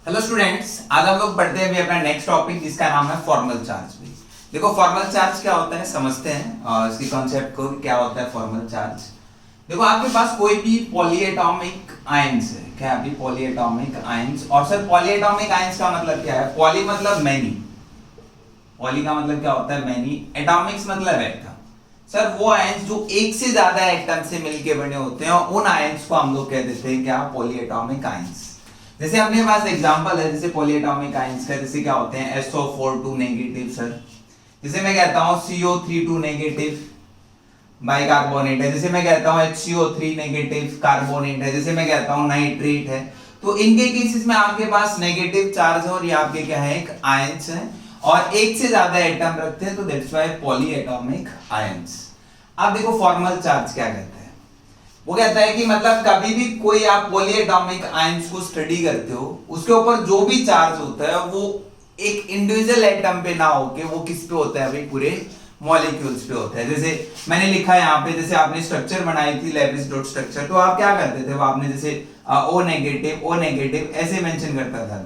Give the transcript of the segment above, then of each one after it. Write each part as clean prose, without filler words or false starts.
Hello students, आज हम लोग पढ़ते हैं अभी अपना नेक्स्ट टॉपिक जिसका नाम है फॉर्मल चार्ज। भी देखो फॉर्मल चार्ज क्या होता है समझते हैं और इसकी कॉन्सेप्ट को क्या होता है फॉर्मल चार्ज। देखो आपके पास कोई भी पॉलीएटॉमिक आयंस है, क्या है अभी पॉलीएटॉमिक आयंस। और सर पॉलीएटॉमिक आयंस का मतलब क्या है? पॉली मतलब मैनी, पॉली का मतलब क्या होता है? मैनी। एटॉमिक्स मतलब एटम। सर वो आयंस जो एक से ज्यादा एटम से मिलके बने होते हैं और उन आयंस को हम लोग कह देते हैं क्या? Polyatomic ions. जैसे अपने पास एग्जांपल है जैसे पॉलीएटॉमिक आयंस का, जैसे क्या होते हैं SO4 2 नेगेटिव सर। जैसे मैं कहता हूं CO3 2 नेगेटिव बाइकार्बोनेट है। जैसे मैं कहता हूं HCO3 नेगेटिव कार्बोनेट है। जैसे मैं कहता हूं नाइट्रेट है। तो इनके केसेस में आपके पास नेगेटिव चार्ज है और ये आपके क्या है? एक आयंस है और एक से ज्यादा एटम रखते हैं, तो दैट्स व्हाई पॉलीएटॉमिक आयंस। अब देखो फॉर्मल चार्ज क्या कहता है? वो कहता है कि मतलब कभी भी कोई आप पॉलीएटॉमिक आयंस को स्टडी करते हो, उसके ऊपर जो भी चार्ज होता है वो एक इंडिविजुअल एटम पे ना होके वो किस पे होता है भाई? पूरे मॉलिक्यूल्स पे होता है। जैसे मैंने लिखा है यहाँ पे, जैसे आपने स्ट्रक्चर बनाई थी लेविस डॉट स्ट्रक्चर, तो आप क्या करते थे? वो आपने जैसे O नेगेटिव ऐसे मेंशन करता था।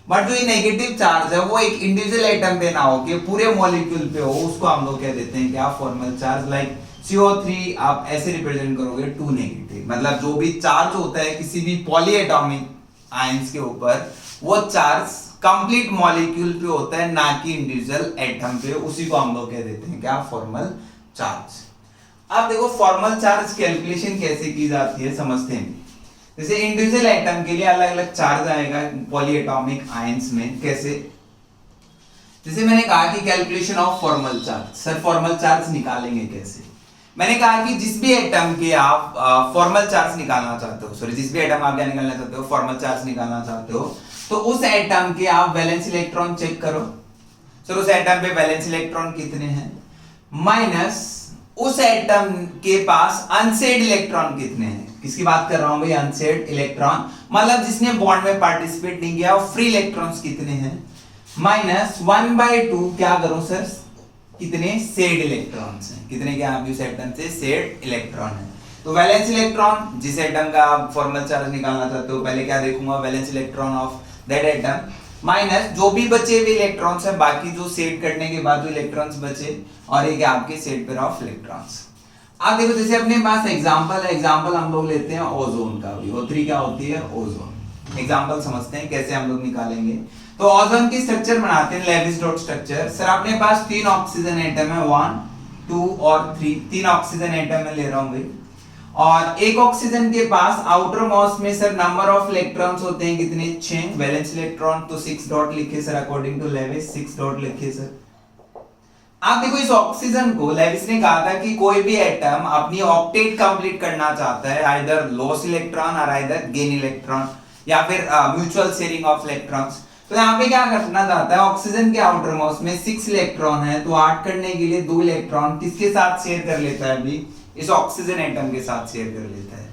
बट जो ये नेगेटिव चार्ज है वो एक इंडिविजुअल एटम पे ना होके पूरे मॉलिक्यूल पे हो, उसको हम लोग कह देते हैं क्या? Formal charge. लाइक CO3 आप ऐसे रिप्रेजेंट करोगे 2 नेगेटिव, मतलब जो भी चार्ज होता है किसी भी पॉलीएटॉमिक आयंस के ऊपर वो चार्ज कंप्लीट मॉलिक्यूल पे होता है, ना कि इंडिविजुअल एटम पे। उसी को हम लोग कह देते हैं क्या? Formal charge. अब देखो फॉर्मल चार्ज कैलकुलेशन कैसे की जाती है समझते हैं। जैसे इंडिविजुअल एटम के लिए अलग अलग चार्ज आएगा पॉलीएटॉमिक आयंस में। कैसे? जैसे मैंने कहा कि calculation of formal charge. Sir formal charge निकालेंगे कैसे? मैंने कहा कि जिस भी एटम के आप फॉर्मल चार्ज निकालना चाहते हो, सॉरी जिस भी एटम आप क्या निकालना चाहते हो? फॉर्मल चार्ज निकालना चाहते हो, तो उस एटम के आप वैलेंस इलेक्ट्रॉन चेक करो। सर उस एटम पे वैलेंस इलेक्ट्रॉन कितने हैं, माइनस उस एटम के पास अनसेड इलेक्ट्रॉन कितने हैं। किसकी बात कर रहा हूं भाई? अनसेड इलेक्ट्रॉन, मतलब जिसने बॉन्ड में पार्टिसिपेट नहीं किया। और फ्री इलेक्ट्रॉन्स कितने हैं, माइनस 1/2 क्या करूं सर? कितने सेड इलेक्ट्रॉन्स हैं? कितने क्या आप उस एटम से सेड इलेक्ट्रॉन है। तो वैलेंस इलेक्ट्रॉन जिस एटम का आप फॉर्मल चार्ज निकालना चाहते हो, पहले क्या देखूंगा? Valence electron of that atom, minus जो भी बचे हुए इलेक्ट्रॉन्स है, बाकी जो सेड करने के बाद जो इलेक्ट्रॉन्स बचे, और एक आपके सेड पेयर ऑफ इलेक्ट्रॉन्स। अब देखो जैसे अपने पास एग्जांपल है, एग्जांपल हम लोग लेते हैं ओजोन का भी। O3 क्या होती है? ओजोन। एग्जांपल समझते हैं कैसे हम लोग निकालेंगे। तो ओजोन की स्ट्रक्चर बनाते हैं लेविस डॉट स्ट्रक्चर। सर अपने पास 3 ऑक्सीजन एटम है, 1 2 और 3। 3 ऑक्सीजन एटम में ले रहा हूं भाई। और एक ऑक्सीजन के पास आउटर मोस्ट में सर नंबर ऑफ इलेक्ट्रॉन्स होते हैं कितने? 6 वैलेंस इलेक्ट्रॉन। तो 6 डॉट लिखे sir, according to Lewis 6 dot लिखे सर। आप देखो इस ऑक्सीजन को लेविस ने कहा था कि कोई भी एटम अपनी ऑक्टेट कंप्लीट करना चाहता है, आइदर लॉस इलेक्ट्रॉन और आइदर गेन इलेक्ट्रॉन, या फिर म्यूचुअल शेयरिंग ऑफ इलेक्ट्रॉन्स। तो यहाँ पे क्या करना चाहता है? ऑक्सीजन के आउटर मोस्ट में 6 इलेक्ट्रॉन है, तो 8 करने के लिए 2 इलेक्ट्रॉन किसके साथ शेयर कर लेता है? अभी इस ऑक्सीजन एटम के साथ शेयर कर लेता है।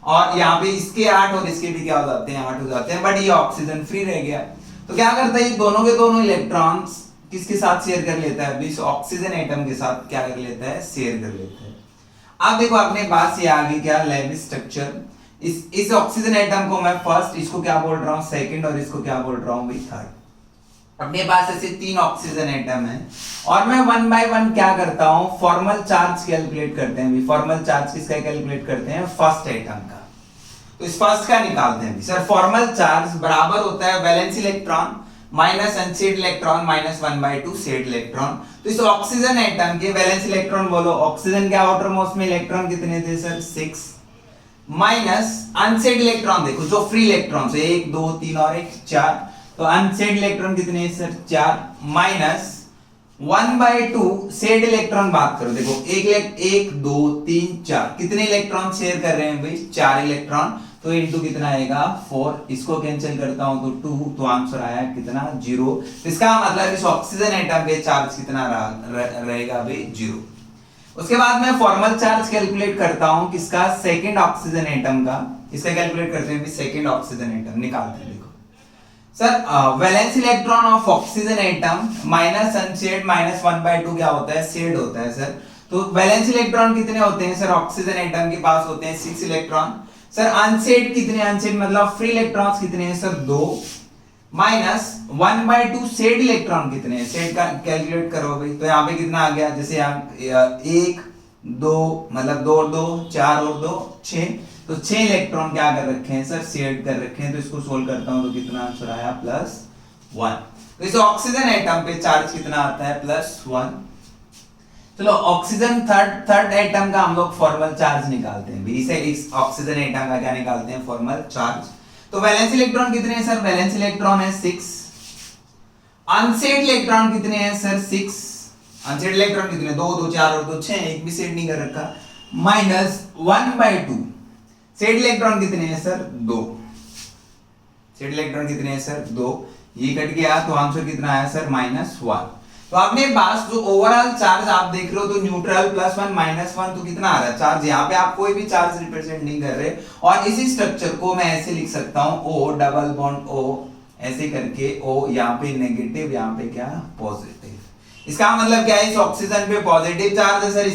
और यहाँ पे इसके 8 और इसके भी क्या हो जाते हैं? 8 हो जाते हैं। बट ये ऑक्सीजन फ्री रह गया, तो क्या करता है? ये दोनों के दोनों इलेक्ट्रॉन्स किसके साथ शेयर कर लेता है? अभी इस ऑक्सीजन एटम के साथ क्या कर लेता है? शेयर कर लेता है। अब देखो अपने पास ये आ गई क्या? Lewis structure. इस ऑक्सीजन एटम को मैं फर्स्ट, इसको क्या बोल रहा हूं? सेकंड, और इसको क्या बोल रहा हूं भाई? थर्ड। अपने पास ऐसे 3 ऑक्सीजन एटम है और मैं 1 बाय 1 क्या करता हूं? फॉर्मल चार्ज कैलकुलेट करते हैं। फॉर्मल चार्ज किसका कैलकुलेट करते हैं? फर्स्ट एटम का। तो इस फर्स्ट का निकालते हैं सर। फॉर्मल चार्ज बराबर होता है valence electron minus unsaid electron minus 1/2 said electron. तो इस ऑक्सीजन एटम के वैलेंस इलेक्ट्रॉन बोलो। ऑक्सीजन के आउटर मोस्ट में इलेक्ट्रॉन कितने थे सर? 6, माइनस अनसेड इलेक्ट्रॉन देखो जो फ्री इलेक्ट्रॉन है, 1 2 3 और 1 4। तो अनसेड इलेक्ट्रॉन कितने हैं सर? 4, माइनस 1/2 सेड इलेक्ट्रॉन बात करो। देखो 1 2 3 4 कितने इलेक्ट्रॉन शेयर कर रहे हैं भाई? 4 इलेक्ट्रॉन। तो इनटू कितना आएगा? 4। इसको कैंसिल करता हूं तो 2, तो आंसर आया कितना? 0। इसका मतलब इस ऑक्सीजन एटम पे चार्ज कितना रहेगा भाई? 0। उसके बाद मैं फॉर्मल चार्ज कैलकुलेट करता हूं किसका? सेकंड ऑक्सीजन एटम का। इसका कैलकुलेट करते हैं सेकंड ऑक्सीजन एटम निकालते हैं। देखो sir valence electron of oxygen atom minus unsaid minus 1/2 क्या होता है? शेड होता है सर। तो वैलेंस इलेक्ट्रॉन कितने होते हैं सर? ऑक्सीजन एटम के पास होते हैं 6 इलेक्ट्रॉन। सर अनसेड कितने? अनसेड मतलब फ्री इलेक्ट्रॉन्स कितने हैं सर? 2, माइनस 1/2 शेड इलेक्ट्रॉन कितने हैं, शेड का कैलकुलेट करो भाई। तो यहाँ पे कितना आ गया, जैसे यहाँ 1 2 मतलब 2 और 2 4 और 2 6, तो 6 इलेक्ट्रॉन क्या कर रखे हैं सर, शेड कर रखे हैं। तो इसको सोल्व करता हूं तो कितना आंसर आया +1। तो इस ऑक्सीजन एटम पे चार्ज कितना आता है, +1। चलो ऑक्सीजन थर्ड एटम का हम लोग फॉर्मल चार्ज निकालते हैं। इसे इस ऑक्सीजन एटम का क्या निकालते हैं, फॉर्मल चार्ज। तो वैलेंस इलेक्ट्रॉन कितने हैं सर, वैलेंस इलेक्ट्रॉन है 6। अनसेड इलेक्ट्रॉन कितने हैं सर, 6। अनसेड इलेक्ट्रॉन कितने, 2 2 4 और 2 6, एक भी सेड नहीं कर रखा। -1/2 सेड इलेक्ट्रॉन कितने हैं सर, 2। सेड इलेक्ट्रॉन कितने हैं सर, 2। ये कट गया तो आंसर कितना आया सर, -1। तो अपने पास जो ओवरऑल चार्ज आप देख रहे हो, तो न्यूट्रल +1 -1, तो कितना आ रहा है चार्ज। यहाँ पे आप कोई भी चार्ज रिप्रेजेंट नहीं कर रहे, और इसी स्ट्रक्चर को मैं ऐसे लिख सकता हूँ, O डबल बॉन्ड O ऐसे करके, O यहाँ पे नेगेटिव, यहाँ पे क्या पॉजिटिव। इसका मतलब क्या है, इस ऑक्सीजन पे पॉजिटिव चार्ज है सर,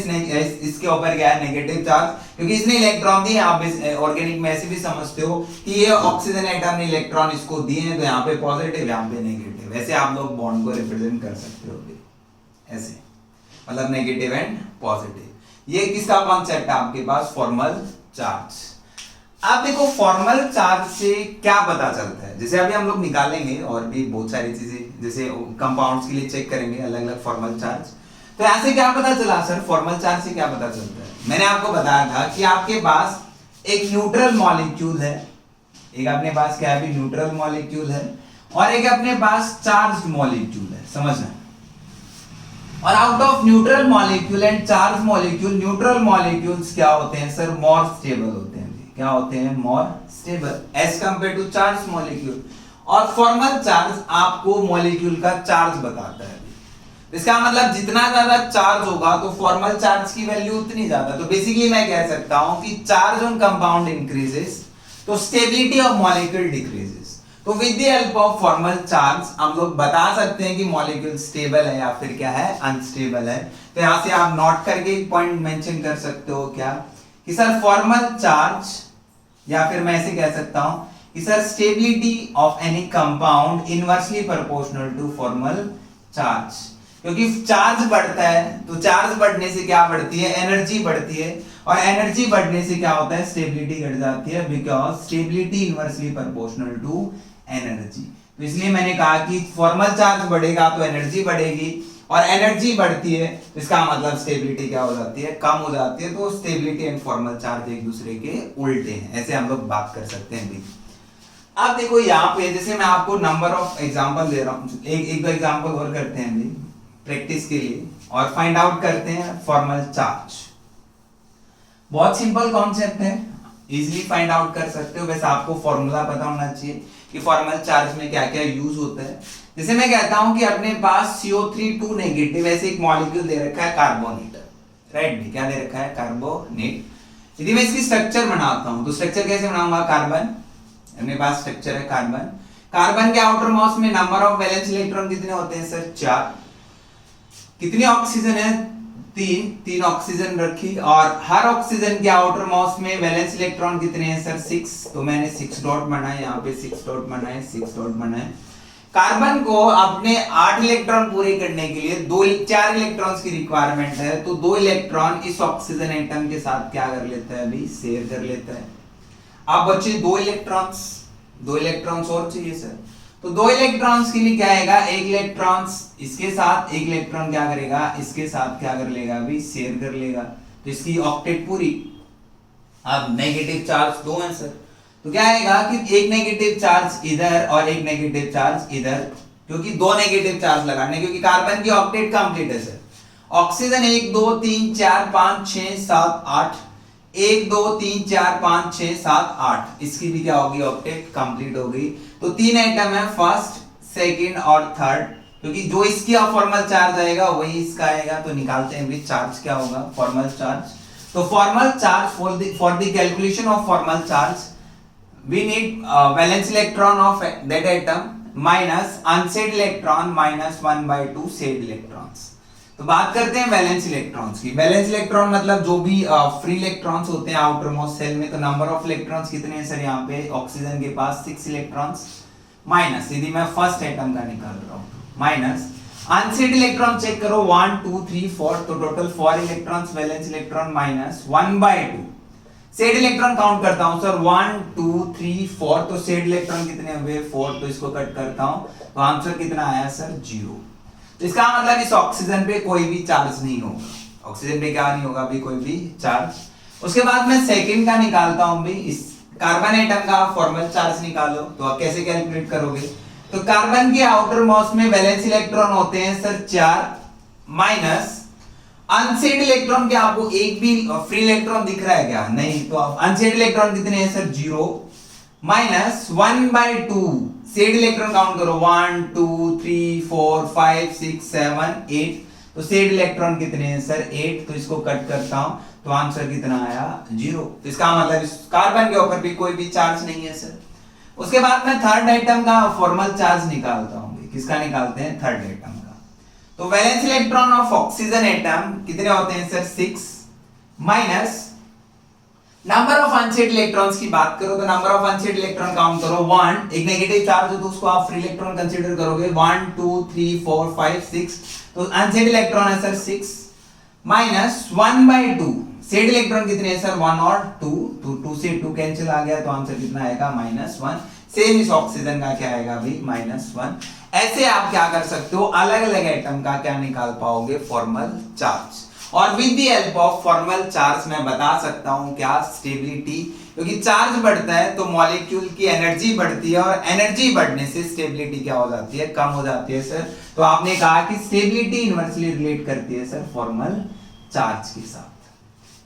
इसके ऊपर क्या है, नेगेटिव चार्ज, क्योंकि इसने इलेक्ट्रॉन दिए। आप ऑर्गेनिक में ऐसे भी समझते हो कि ये ऑक्सीजन एटम ने इलेक्ट्रॉन इसको दिए हैं, तो यहाँ पे पॉजिटिव, यहाँ पे नेगेटिव। ऐसे आप लोग बॉन्ड को रिप्रेजेंट कर सकते हो ऐसे, मतलब नेगेटिव एंड पॉजिटिव। ये किसका कॉन्सेप्ट है आपके पास, फॉर्मल चार्ज। आप देखो फॉर्मल चार्ज से क्या पता चलता है, जैसे अभी हम लोग निकालेंगे और भी बहुत सारी चीजें, जैसे कंपाउंड्स के लिए चेक करेंगे अलग अलग फॉर्मल चार्ज। तो ऐसे क्या पता चला सर, फॉर्मल चार्ज से क्या पता चलता है। मैंने आपको बताया था कि आपके पास एक न्यूट्रल मॉलिक्यूल है, एक अपने पास क्या है, न्यूट्रल मॉलिक्यूल है, और एक अपने पास चार्ज मॉलिक्यूल है, समझना। और out of neutral molecule and charge molecule, neutral molecules क्या होते हैं सर, मोर स्टेबल होते हैं। क्या होते हैं, more stable as compare to charge molecule. और फॉर्मल चार्ज आपको मॉलिक्यूल का चार्ज बताता है। इसका मतलब जितना ज्यादा चार्ज होगा तो फॉर्मल चार्ज की वैल्यू उतनी ज्यादा। तो बेसिकली मैं कह सकता हूं कि चार्ज ऑन कंपाउंड इंक्रीजेस तो स्टेबिलिटी ऑफ मॉलिक्यूल डिक्रीजेस। तो with the help of formal charge हम लोग बता सकते हैं कि मॉलिक्यूल स्टेबल है या फिर क्या है, अनस्टेबल है। तो यहां से आप नोट करके एक पॉइंट मेंशन कर सकते हो क्या, कि सर फॉर्मल चार्ज, या फिर मैं ऐसे कह सकता हूं कि sir stability of any compound inversely proportional to formal charge. क्योंकि चार्ज बढ़ता है तो चार्ज बढ़ने से क्या बढ़ती है, एनर्जी बढ़ती है, और एनर्जी बढ़ने से क्या होता है, स्टेबिलिटी घट जाती है, because stability inversely proportional to energy. तो इसलिए मैंने कहा कि फॉर्मल चार्ज बढ़ेगा तो एनर्जी बढ़ेगी, और एनर्जी बढ़ती है तो इसका मतलब स्टेबिलिटी क्या हो जाती है, कम हो जाती है। तो स्टेबिलिटी एंड फॉर्मल चार्ज एक दूसरे के उल्टे हैं, ऐसे हम लोग बात कर सकते हैं। अब देखो यहाँ पे, जैसे मैं आपको नंबर ऑफ एग्जांपल दे रहा हूँ, एक दो एग्जांपल और करते हैं अभी प्रैक्टिस के लिए, और फाइंड आउट करते हैं फॉर्मल चार्ज। बहुत सिंपल कॉन्सेप्ट है, इजीली फाइंड आउट कर सकते हो। वैसे आपको फॉर्मूला पता होना चाहिए कि फॉर्मल चार्ज में क्या क्या यूज होता है। जैसे मैं कहता हूं कि अपने पास CO3 नेगेटिव ऐसे एक मॉलिक्यूल दे रखा है, कार्बोनेट, राइट भी, क्या दे रखा है, कार्बोनेट। यदि मैं इसकी स्ट्रक्चर बनाता हूं तो स्ट्रक्चर कैसे बनाऊंगा, कार्बन, अपने पास स्ट्रक्चर है कार्बन। कार्बन के आउटर मोस्ट में नंबर ऑफ वैलेंस इलेक्ट्रॉन कितने होते हैं सर, 4। कितनी ऑक्सीजन है, 3 ऑक्सीजन रखी, और हर ऑक्सीजन के आउटर मोस्ट में वैलेंस इलेक्ट्रॉन कितने हैं सर, 6। तो मैंने 6 डॉट बनाए, यहाँ पे 6 डॉट बनाए, 6 डॉट बनाए। कार्बन को अपने 8 इलेक्ट्रॉन पूरे करने के लिए 4 इलेक्ट्रॉन्स की रिक्वायरमेंट है, तो 2 इलेक्ट्रॉन इस ऑक्सीजन एटम के साथ क्या कर लेता है, अभी शेयर कर लेता है। अब बचे 2 इलेक्ट्रॉन्स और चाहिए सर, तो 2 इलेक्ट्रॉन्स के लिए क्या आएगा, 1 इलेक्ट्रॉन्स इसके साथ, 1 इलेक्ट्रॉन क्या करेगा, इसके साथ क्या कर लेगा, अभी शेयर कर लेगा। तो इसकी ऑक्टेट पूरी। अब नेगेटिव चार्ज 2 है सर, तो क्या आएगा कि एक नेगेटिव चार्ज इधर और एक नेगेटिव चार्ज इधर, क्योंकि 2 नेगेटिव चार्ज लगाने, क्योंकि कार्बन की ऑक्टेट कंप्लीट है सर। ऑक्सीजन 1 2 3 4 5 6 7 8, 1 2 3 4 5 6 7 8, इसकी भी क्या होगी, ऑक्टेट कंप्लीट हो गई। तो 3 एटम है, फर्स्ट, सेकंड और थर्ड, क्योंकि जो इसकी फॉर्मल चार्ज आएगा वही इसका आएगा। तो निकालते हैं भी चार्ज क्या होगा, फॉर्मल चार्ज। तो formal charge for the calculation of formal charge we need valence electron of that atom minus unsaid electron minus 1/2 said electrons। तो बात करते हैं वैलेंस इलेक्ट्रॉन्स की। वैलेंस इलेक्ट्रॉन मतलब जो भी फ्री इलेक्ट्रॉन्स होते हैं आउटर मोस्ट सेल में। तो नंबर ऑफ इलेक्ट्रॉन्स कितने हैं सर, यहाँ पे ऑक्सीजन के पास 6 इलेक्ट्रॉन्स, माइनस, यदि मैं फर्स्ट एटम का निकाल रहा हूं माइनस अनसेड इलेक्ट्रॉन चेक करो 1 2 3 4, तो total 4 electrons, valence electron minus 1/2। Said electron count करता हूं सर 1 2 3 4, तो सेड इलेक्ट्रॉन कितने हुए 4, तो इसको कट करता हूं तो आंसर कितना आया सर 0। तो इसका मतलब इस ऑक्सीजन पे कोई भी चार्ज नहीं होगा, ऑक्सीजन पे क्या नहीं होगा भी कोई भी चार्ज। उसके बाद मैं सेकंड का निकालता हूं भी, इस कार्बन एटम का फॉर्मल चार्ज निकालो, तो आप कैसे कैलकुलेट करोगे, तो कार्बन के आउटर मोस्ट में वैलेंस इलेक्ट्रॉन होते हैं सर 4 माइनस अनसेड इलेक्ट्रॉन, क्या आपको एक भी फ्री इलेक्ट्रॉन दिख रहा है क्या, नहीं, तो अनसेड इलेक्ट्रॉन कितने हैं sir 0 minus 1/2 said electron count करो 1 2 3 4 5 6 7 8, तो सेड इलेक्ट्रॉन कितने हैं सर 8, तो इसको कट करता हूं तो आंसर कितना आया 0। तो इसका मतलब इस कार्बन के ऊपर भी कोई भी चार्ज नहीं है सर। उसके बाद मैं थर्ड आइटम का फॉर्मल चार्ज निकालता हूं, किसका निकालते हैं थर्ड आइटम का, तो valence electron of oxygen atom कितने होते हैं sir 6 minus number of unsaid electrons की बात करो तो number of unsaid electron count करो 1, एक नेगेटिव चार्ज हो तो उसको आप फ्री इलेक्ट्रॉन कंसीडर करोगे 1 2 3 4 5 6, तो अनसेड इलेक्ट्रॉन है सर 6 माइनस 1/2 सेड इलेक्ट्रॉन कितने हैं सर 1 और 2, तो 2 से 2 कैंसिल आ गया तो आंसर कितना आएगा -1। सेम इस ऑक्सीजन का क्या आएगा भी -1। ऐसे आप क्या कर सकते हो, अलग अलग एटम का क्या निकाल पाओगे फॉर्मल चार्ज, और with the help of formal charge मैं बता सकता हूं क्या स्टेबिलिटी, क्योंकि चार्ज बढ़ता है तो मॉलिक्यूल की एनर्जी बढ़ती है और एनर्जी बढ़ने से स्टेबिलिटी क्या हो जाती है, कम हो जाती है सर। तो आपने कहा कि स्टेबिलिटी इनवर्सली रिलेट करती है सर फॉर्मल चार्ज के साथ।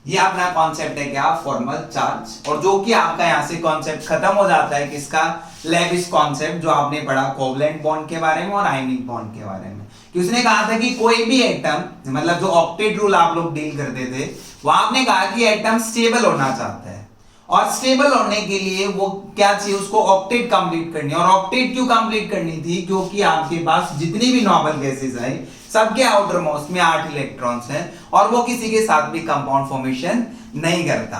ये अपना कॉन्सेप्ट है क्या फॉर्मल चार्ज, और जो कि आपका यहां से कॉन्सेप्ट खत्म हो जाता है किसका, लेविस कॉन्सेप्ट, जो आपने पढ़ा कोवलेंट बॉन्ड के बारे में और आयनिक बॉन्ड के बारे में, कि उसने कहा था कि कोई भी एटम, मतलब जो ऑक्टेट रूल आप लोग डील करते थे, वो आपने कहा कि एटम स्टेबल होना चाहता है, और स्टेबल होने के लिए वो क्या चाहिए, उसको ऑक्टेट कंप्लीट करनी है। और ऑक्टेट क्यों कंप्लीट करनी थी, क्योंकि आपके पास जितनी भी नॉर्मल गैसेस है सबके आउटर मोस्ट में 8 इलेक्ट्रॉन्स हैं और वो किसी के साथ भी कंपाउंड फॉर्मेशन नहीं करता,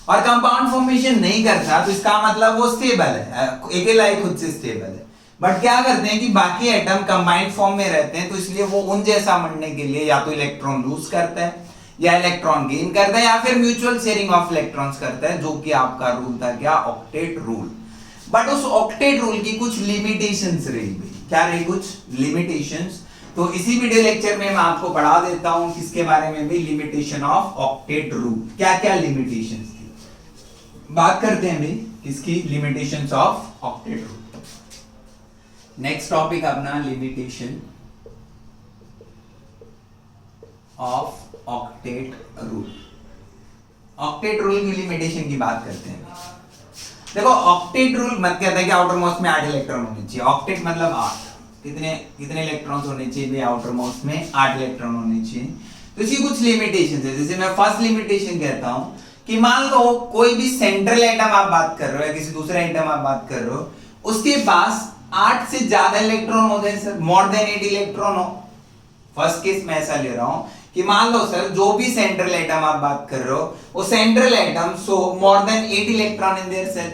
और कंपाउंड फॉर्मेशन नहीं करता तो इसका मतलब वो स्टेबल है, अकेला ही खुद से स्टेबल है। बट क्या करते हैं कि बाकी एटम कंबाइंड फॉर्म में रहते हैं, तो इसलिए वो उन जैसा बनने के लिए या तो इलेक्ट्रॉन लूज करता है या इलेक्ट्रॉन गेन करता है या फिर म्यूचुअल शेयरिंग ऑफ इलेक्ट्रॉन्स करता है, जो कि आपका रूल था क्या, ऑक्टेट रूल। बट उस ऑक्टेट रूल की कुछ लिमिटेशंस रही, क्या रही कुछ लिमिटेशंस, तो इसी वीडियो लेक्चर में मैं आपको पढ़ा देता हूं किसके बारे में भी, लिमिटेशन ऑफ ऑक्टेट रूल, क्या क्या लिमिटेशंस थी, बात करते हैं भी किसकी, limitations of octet rule. Next topic अपना limitation of octet rule. Octet rule की लिमिटेशन की बात करते हैं। देखो ऑक्टेट रूल मत कहता है कि आउटर मोस्ट में 8 इलेक्ट्रॉन होने चाहिए, ऑक्टेट मतलब 8, कितने कितने इलेक्ट्रॉन्स होने चाहिए भी आउटर मोस्ट में 8 इलेक्ट्रॉन होने चाहिए। तो इसकी कुछ लिमिटेशंस है, जैसे मैं फर्स्ट लिमिटेशन कहता हूं कि मान लो कोई भी सेंट्रल एटम आप बात कर रहे हो या किसी दूसरे एटम आप बात कर रहे हो, उसके पास 8 से ज्यादा इलेक्ट्रॉन हो जाए सर, मोर देन 8 इलेक्ट्रॉन हो। फर्स्ट केस मैं ऐसा ले रहा हूं कि मान लो सर जो भी सेंट्रल एटम आप बात कर रहे हो वो central atom so more than 8 electron in their shell,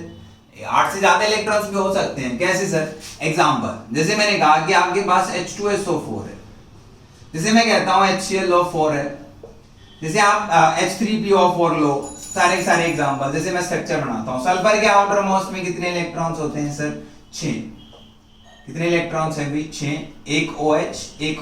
8 से ज्यादा इलेक्ट्रॉन्स भी हो सकते हैं। कैसे सर, एग्जांपल जैसे मैंने कहा कि आपके पास H2SO4 है, जैसे मैं कहता हूं HClO4 है, जैसे आप H3PO4 लो, सारे सारे एग्जांपल। जैसे मैं स्ट्रक्चर बनाता हूं, सल्फर के आउटर मोस्ट में कितने इलेक्ट्रॉन्स होते हैं सर 6, कितने इलेक्ट्रॉन्स है भी 6, एक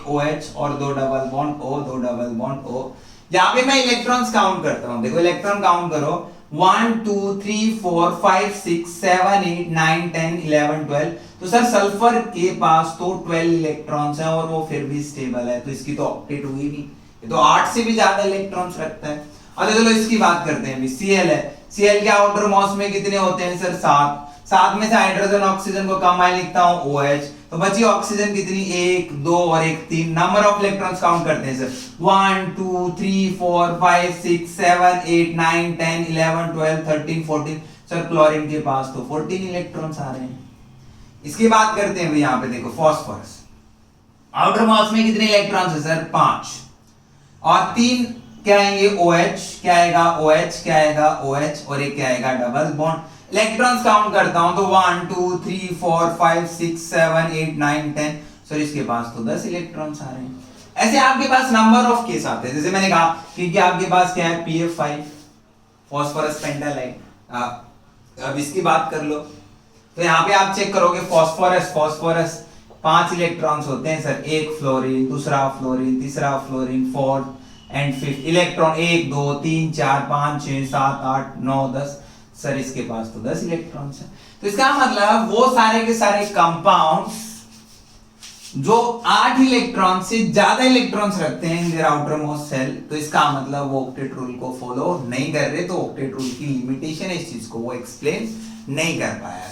OH और 2 double bond O, 2 double bond O। यहां पे मैं इलेक्ट्रॉन्स काउंट करता हूं, देखो इलेक्ट्रॉन काउंट करो 1 2 3 4 5 6 7 8 9 10 11 12, तो सर सल्फर के पास तो 12 इलेक्ट्रॉन्स हैं और वो फिर भी स्टेबल है, तो इसकी तो ऑक्टेट हुई नहीं, ये तो 8 से भी ज्यादा इलेक्ट्रॉन्स रखता है। और चलो इसकी बात करते हैं, Cl है, Cl के आउटर मोस्ट में कितने होते हैं सर 7, 7 में से हाइड्रोजन ऑक्सीजन को कंबाइन लिखता हूं OH, तो बची ऑक्सीजन कितनी 1 2 और 1 3, नंबर ऑफ इलेक्ट्रॉन्स काउंट करते हैं सर 1 2 3 4 5 6 7 8 9 10 11 12 13 14, सर क्लोरीन के पास तो 14 इलेक्ट्रॉन्स आ रहे हैं। इसकी बात करते हैं यहां पे देखो फास्फोरस, आउटर मोस्ट में कितने इलेक्ट्रॉन्स है सर 5, और 3 क्या आएंगे OH, क्या आएगा OH, क्या आएगा OH, और एक क्या आएगा डबल बॉन्ड। इलेक्ट्रॉन्स काउंट करता हूं तो 1 2 3 4 5 6 7 8 9 10, सर इसके पास तो 10 इलेक्ट्रॉन्स आ रहे हैं। ऐसे आपके पास नंबर ऑफ केस आते हैं, जैसे मैंने कहा कि आपके पास क्या है PF5 फॉस्फोरस पेंटालाइट। अब इसकी बात कर लो तो यहाँ पे आप चेक करोगे फॉस्फोरस 5 इलेक्ट्रॉन्स होते हैं सर, एक फ्लोरीन, दूसरा फ्लोरीन, तीसरा fluorine, fourth and fifth electron 1 2 3 4 5 6 7 8 9 10, sir इसके पास तो 10 इलेक्ट्रॉन्स हैं। तो इसका मतलब वो सारे के सारे कंपाउंड्स जो 8 इलेक्ट्रॉन से ज्यादा इलेक्ट्रॉन्स रखते हैं in their outermost shell, तो इसका मतलब वो ऑक्टेट रूल को फॉलो नहीं कर रहे, तो ऑक्टेट रूल की लिमिटेशन है इस चीज को वो एक्सप्लेन नहीं कर पाया।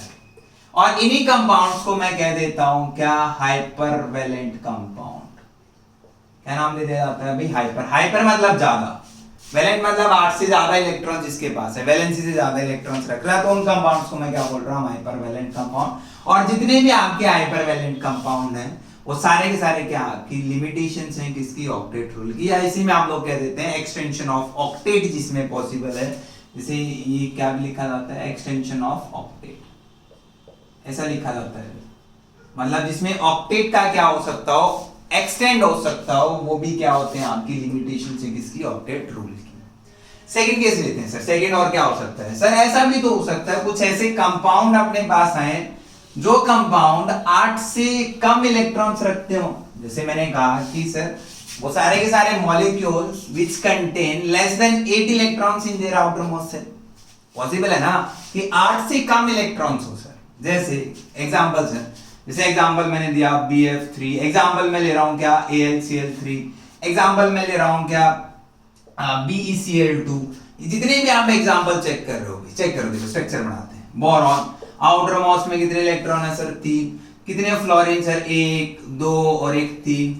और इन्हीं कंपाउंड्स को मैं कह देता हूं क्या, हाइपरवैलेंट कंपाउंड। क्या नाम दे दिया जाता है भाई, हाइपर मतलब ज्यादा, वैलेंट मतलब 8 से ज्यादा इलेक्ट्रॉन जिसके पास है, वैलेंसी से ज्यादा इलेक्ट्रॉन्स रख रहा है, तो उन कंपाउंड्स को मैं क्या बोल रहा हूं, हाइपरवैलेंट कंपाउंड। और जितने भी आपके हाइपरवैलेंट कंपाउंड हैं वो सारे के सारे क्या की लिमिटेशंस हैं किसकी, ऑक्टेट रूल की, या इसी में हम लोग कह देते हैं एक्सटेंशन ऑफ ऑक्टेट जिसमें पॉसिबल है। जैसे ये क्या लिखा जाता है, एक्सटेंशन ऑफ ऑक्टेट, ऐसा लिखा जाता है, मतलब जिसमें ऑक्टेट का क्या हो सकता हो, एक्सटेंड हो सकता हो, वो भी क्या होते हैं आपकी लिमिटेशन से किसकी, ऑक्टेट रूल की। सेकंड केस लेते हैं सर, सेकंड और क्या हो सकता है सर, ऐसा भी तो हो सकता है कुछ ऐसे कंपाउंड अपने पास आए जो कंपाउंड 8 से कम इलेक्ट्रॉन्स रखते हो। जैसे मैंने कहा कि सर वो सारे के सारे molecules which contain less than 8 electrons in their outermost shell, possible है ना कि 8 से कम इलेक्ट्रॉन्स हो सर। जैसे एग्जांपल्स हैं, जैसे एग्जांपल मैंने दिया BF3, एग्जांपल मैं ले रहा हूं क्या AlCl3, एग्जांपल मैं ले रहा हूं क्या BeCl2। जितने भी आप एग्जांपल चेक कर रहे हो, चेक करो, देखो स्ट्रक्चर बनाते हैं। बोरॉन आउटर मोस्ट में कितने इलेक्ट्रॉन है सर, 3। कितने फ्लोरीन सर, 1 2 और 1 3।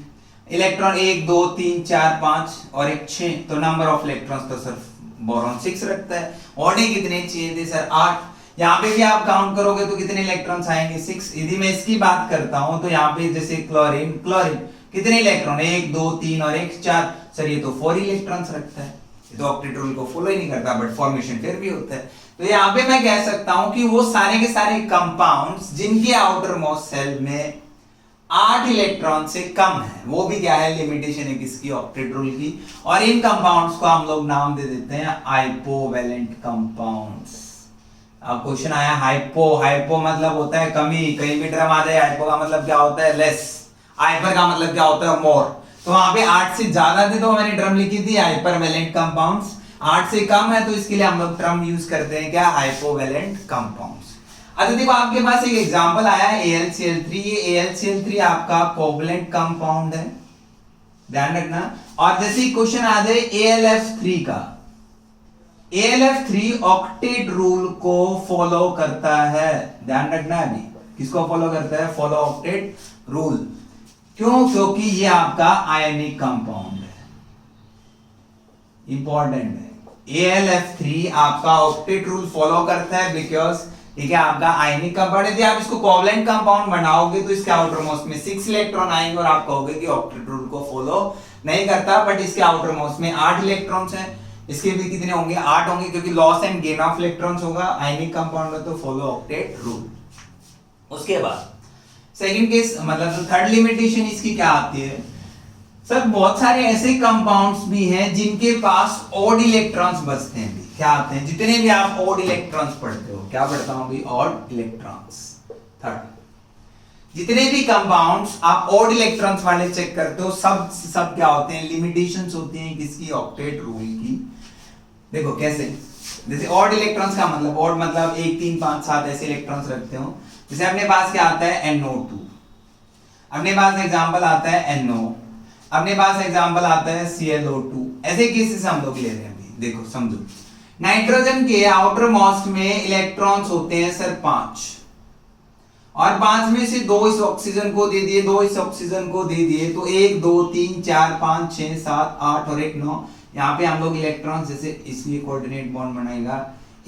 इलेक्ट्रॉन 1 2 3 4 5 और 1 6, तो नंबर ऑफ इलेक्ट्रॉन्स तो सर बोरॉन 6 रखता है। और कितने चाहिए थे सर, 8। यहाँ पे भी आप काउंट करोगे तो कितने इलेक्ट्रॉन्स आएंगे, 6। यदि मैं इसकी बात करता हूं तो यहाँ पे जैसे क्लोरीन कितने इलेक्ट्रॉन, 1 2 3 और 1 4, सर ये तो 4 इलेक्ट्रॉन्स रखता है। ये तो ऑक्टेट रूल को फॉलो ही नहीं करता, बट फॉर्मेशन फिर भी होता है। तो यहाँ पे मैं कह सकता हूं कि वो सारे के सारे कंपाउंड्स जिनके आउटर मोस्ट सेल में 8 इलेक्ट्रॉन से कम है, वो भी क्या है, लिमिटेशन है किसकी, ऑक्टेट रूल की। और इन कंपाउंड्स को हम लोग नाम दे देते हैं हाइपोवैलेंट कंपाउंड्स। अब क्वेश्चन आया हाइपो मतलब होता है कमी, कहीं भी टर्म आ जाए हाइपो का मतलब क्या होता है, लेस, हाइपर का मतलब क्या होता है, मोर। तो वहां पे 8 से ज्यादा थे तो मैंने टर्म लिखी थी हाइपरवैलेंट कंपाउंड्स, 8 से कम है तो इसके लिए हम लोग टर्म यूज करते हैं क्या, हाइपोवैलेंट कंपाउंड्स। अच्छा देखो आपके पास एक एग्जांपल आया है AlCl3, ये AlCl3 आपका कोवैलेंट कंपाउंड है, ध्यान रखना। और जैसे क्वेश्चन आ जाए AlF3 का, AlF3 ऑक्टेट रूल को फॉलो करता है, ध्यान रखना है। अभी किसको फॉलो करता है, फॉलो ऑक्टेट रूल। क्यों, क्योंकि ये आपका आयनिक कंपाउंड है, इंपॉर्टेंट है। AlF3 आपका ऑक्टेट रूल फॉलो करता है बिकॉज ठीक है आपका आयनिक कंपाउंड है। यदि आप इसको कोवैलेंट कंपाउंड बनाओगे तो इसके आउटर मोस्ट में 6 इलेक्ट्रॉन आएंगे और आप कहोगे कि ऑक्टेट रूल को फॉलो नहीं करता, बट इसके आउटर मोस्ट में 8 इलेक्ट्रॉन्स हैं। इसके भी कितने होंगे, 8 होंगे, क्योंकि loss and gain of electrons होगा आयनिक कंपाउंड में, तो फॉलो ऑक्टेट रूल। उसके बाद सेकंड केस मतलब थर्ड लिमिटेशन इसकी क्या आती है सर, बहुत सारे ऐसे कंपाउंड्स भी हैं जिनके पास ऑड इलेक्ट्रॉन्स बचते हैं भी। क्या आते हैं, जितने भी आप ऑड इलेक्ट्रॉन्स पढ़ते हो, क्या पढ़ता हूं भी, ऑड इलेक्ट्रॉन्स। थर्ड जितने भी कंपाउंड्स आप ऑड इलेक्ट्रॉन्स वाले चेक करते हो, सब क्या होते हैं, लिमिटेशंस होती हैं किसकी, ऑक्टेट रूल की। देखो कैसे, जैसे ऑड इलेक्ट्रॉन्स का मतलब, ऑड मतलब 1 3 5 7 ऐसे इलेक्ट्रॉन्स रखते हो। जैसे अपने पास क्या आता है, NO2, अपने पास एग्जांपल आता है NO, अपने पास एग्जांपल आता है ClO2। ऐसे केसेस हम लोग ले रहे हैं अभी, देखो समझो। नाइट्रोजन के आउटर मोस्ट में इलेक्ट्रॉन्स होते हैं सर 5, और 5 में से 2 इस ऑक्सीजन को दे दिए, 2 इस ऑक्सीजन को दे दिए, तो 1 2 3 4 5 6 7 8 और 1 9। यहाँ पे हम लोग इलेक्ट्रॉन्स जैसे इसलिए कोऑर्डिनेट बॉन्ड बनाएगा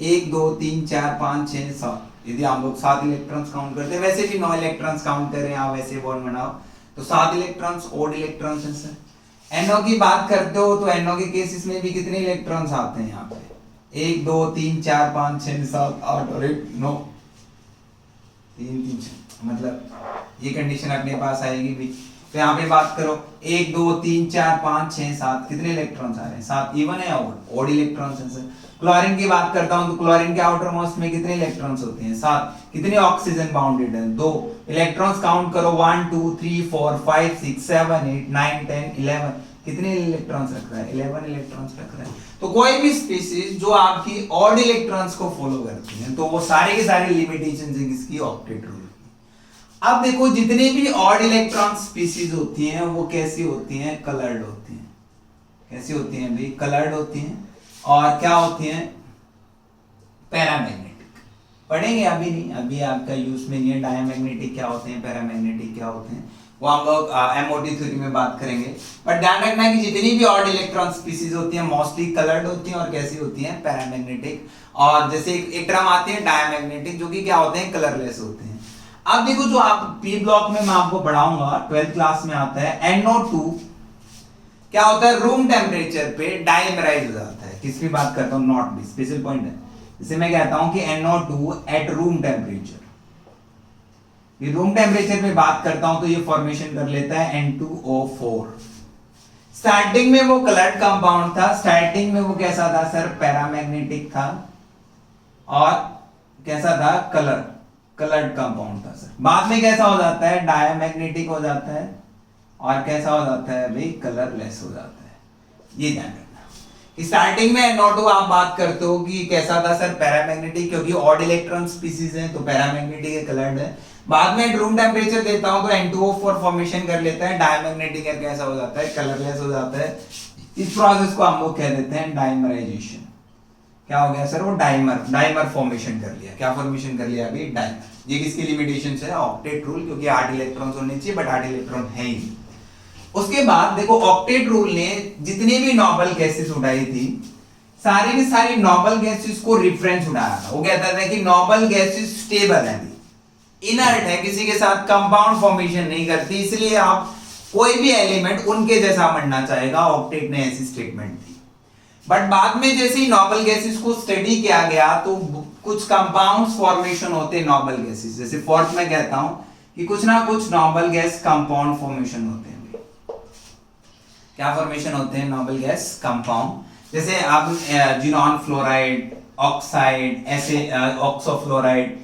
1 2 3 4 5 6 7। यदि हम लोग 7 इलेक्ट्रॉन्स काउंट करते हैं, वैसे भी 9 इलेक्ट्रॉन्स काउंट करें, आप वैसे बॉन्ड बनाओ तो 7 इलेक्ट्रॉन्स ऑड इलेक्ट्रॉन्स हैं सर। NO की बात करते हो तो NO के केसेस में भी कितने इलेक्ट्रॉन्स आते हैं यहाँ पे, 1 2 3 4 5 6 7 8 और 1 9 3 3 6, मतलब ये कंडीशन अपने पास आएगी भी। तो यहाँ पे बात करो 1 2 3 4 5 6 7, कितने इलेक्ट्रॉन्स आ रहे हैं? 7। इवन है ऑड इलेक्ट्रॉन्स है सर। क्लोरीन की बात करता हूं तो क्लोरीन के आउटर मोस्ट में कितने इलेक्ट्रॉन्स होते हैं? 7। कितने ऑक्सीजन बाउंडेड है? 2। इलेक्ट्रॉन्स काउंट करो 1 2 3 4 5 6 7 8 9 10 11, कितने इलेक्ट्रॉन्स रख रहा है? 11 इलेक्ट्रॉन्स रख रहा है। तो कोई भी स्पीशीज जो आपकी ऑड इलेक्ट्रॉन्स को फॉलो करती है तो वो सारे के सारे लिमिटेशंस है किसकी? Octet rule. अब देखो जितने भी ऑड इलेक्ट्रॉन स्पीशीज होती हैं वो कैसी होती हैं? कलर्ड होती हैं। कैसी होती हैं भाई? कलर्ड होती हैं। और क्या होती हैं? पैरामैग्नेटिक। पढ़ेंगे अभी नहीं, अभी आपका यूज में नहीं है। डायमैग्नेटिक क्या होते हैं, पैरामैग्नेटिक क्या होते हैं, वो हम लोग एमओटी थ्योरी में बात करेंगे। बट ध्यान रखना है कि जितनी भी ऑड इलेक्ट्रॉन स्पीशीज होती हैं मोस्टली कलर्ड होती हैं और कैसी होती हैं? पैरामैग्नेटिक। और जैसे एक टर्म आती है डायमैग्नेटिक, जो कि क्या होते हैं? कलरलेस होते हैं। अब देखो जो आप पी ब्लॉक में मैं आपको पढ़ाऊंगा 12th क्लास में आता है NO2 क्या होता है? रूम टेम्परेचर पे डाइमराइज हो जाता है। किसकी बात करता हूं? नॉट भी स्पेशल पॉइंट है। जैसे मैं कहता हूं कि NO2 एट रूम टेम्परेचर, ये रूम टेम्परेचर पे बात करता हूं तो ये फॉर्मेशन कर लेता है N2O4। स्टार्टिंग में वो कलर्ड कंपाउंड था। स्टार्टिंग में वो कैसा था सर? पैरामैग्नेटिक था। और कैसा था? कलर्ड कंपाउंड था सर। बाद में कैसा हो जाता है? डायमैग्नेटिक हो जाता है। और कैसा हो जाता है भाई? कलरलेस हो जाता है। ये ध्यान रखना। स्टार्टिंग में NO2 आप बात करते हो कि कैसा था सर? पैरामैग्नेटिक, क्योंकि ऑड इलेक्ट्रॉन स्पीशीज हैं तो पैरामैग्नेटिक है, कलर्ड है। बाद में रूम टेम्परेचर देता हूं तो N2O4 फॉर्मेशन कर लेता है, डायमैग्नेटिक है, कैसा हो जाता है? कलरलेस हो जाता है। इस प्रोसेस को हम लोग कह देते हैं डाइमराइजेशन। क्या हो गया सर? वो डाइमर फॉर्मेशन कर लिया। क्या फॉर्मेशन कर लिया अभी? डाइमर। ये किसकी लिमिटेशन है? ऑक्टेट रूल, क्योंकि 8 इलेक्ट्रॉन्स होने चाहिए बट 8 इलेक्ट्रॉन है ही। उसके बाद देखो ऑक्टेट रूल ने जितनी भी नोबल गैसेस उड़ाई थी सारी की सारी नोबल गैसेस को रिफरेंस उड़ाया था। वो कहता था कि नोबल गैसेस स्टेबल है, इनर्ट है, किसी के साथ कंपाउंड फॉर्मेशन नहीं करती, इसलिए आप कोई भी एलिमेंट उनके जैसा बनना चाहेगा। ऑक्टेट ने ऐसी स्टेटमेंट दी। बट बाद में जैसे ही नोबल गैसेस को स्टडी किया गया तो कुछ कंपाउंड्स फॉर्मेशन होते हैं नोबल गैसेस। जैसे फोर्थ में कहता हूं कि कुछ ना कुछ नोबल गैस कंपाउंड फॉर्मेशन होते हैं। क्या फॉर्मेशन होते हैं? Noble gas compound. जैसे आप जिनॉन फ्लोराइड, ऑक्साइड, ऐसे ऑक्सोफ्लोराइड,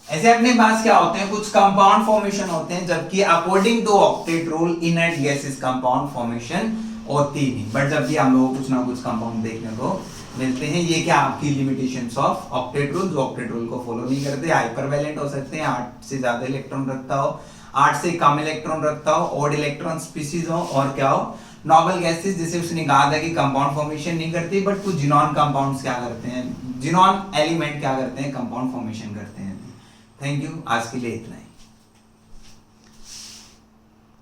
ऐसे अपने पास क्या होते हैं? कुछ कंपाउंड फॉर्मेशन होते हैं, जबकि according to octet rule inert gases compound formation होती नहीं। बट जब भी हम लोगों को कुछ ना कुछ कंपाउंड देखने को मिलते हैं, ये क्या आपकी लिमिटेशंस ऑफ ऑक्टेट रूल, जो ऑक्टेट रूल को फॉलो नहीं करते। हाइपरवैलेंट हो सकते हैं, 8 से ज्यादा इलेक्ट्रॉन रखता हो, 8 से कम इलेक्ट्रॉन रखता हो, ऑड इलेक्ट्रॉन स्पीशीज हो, और क्या हो? Noble gases. जैसे उसने कहा था कि कंपाउंड फॉर्मेशन नहीं करती, बट कुछ जिनॉन कंपाउंड्स क्या करते हैं? जिनॉन एलिमेंट क्या करते हैं? कंपाउंड फॉर्मेशन करते हैं। थैंक यू, आज के लिए इतना ही।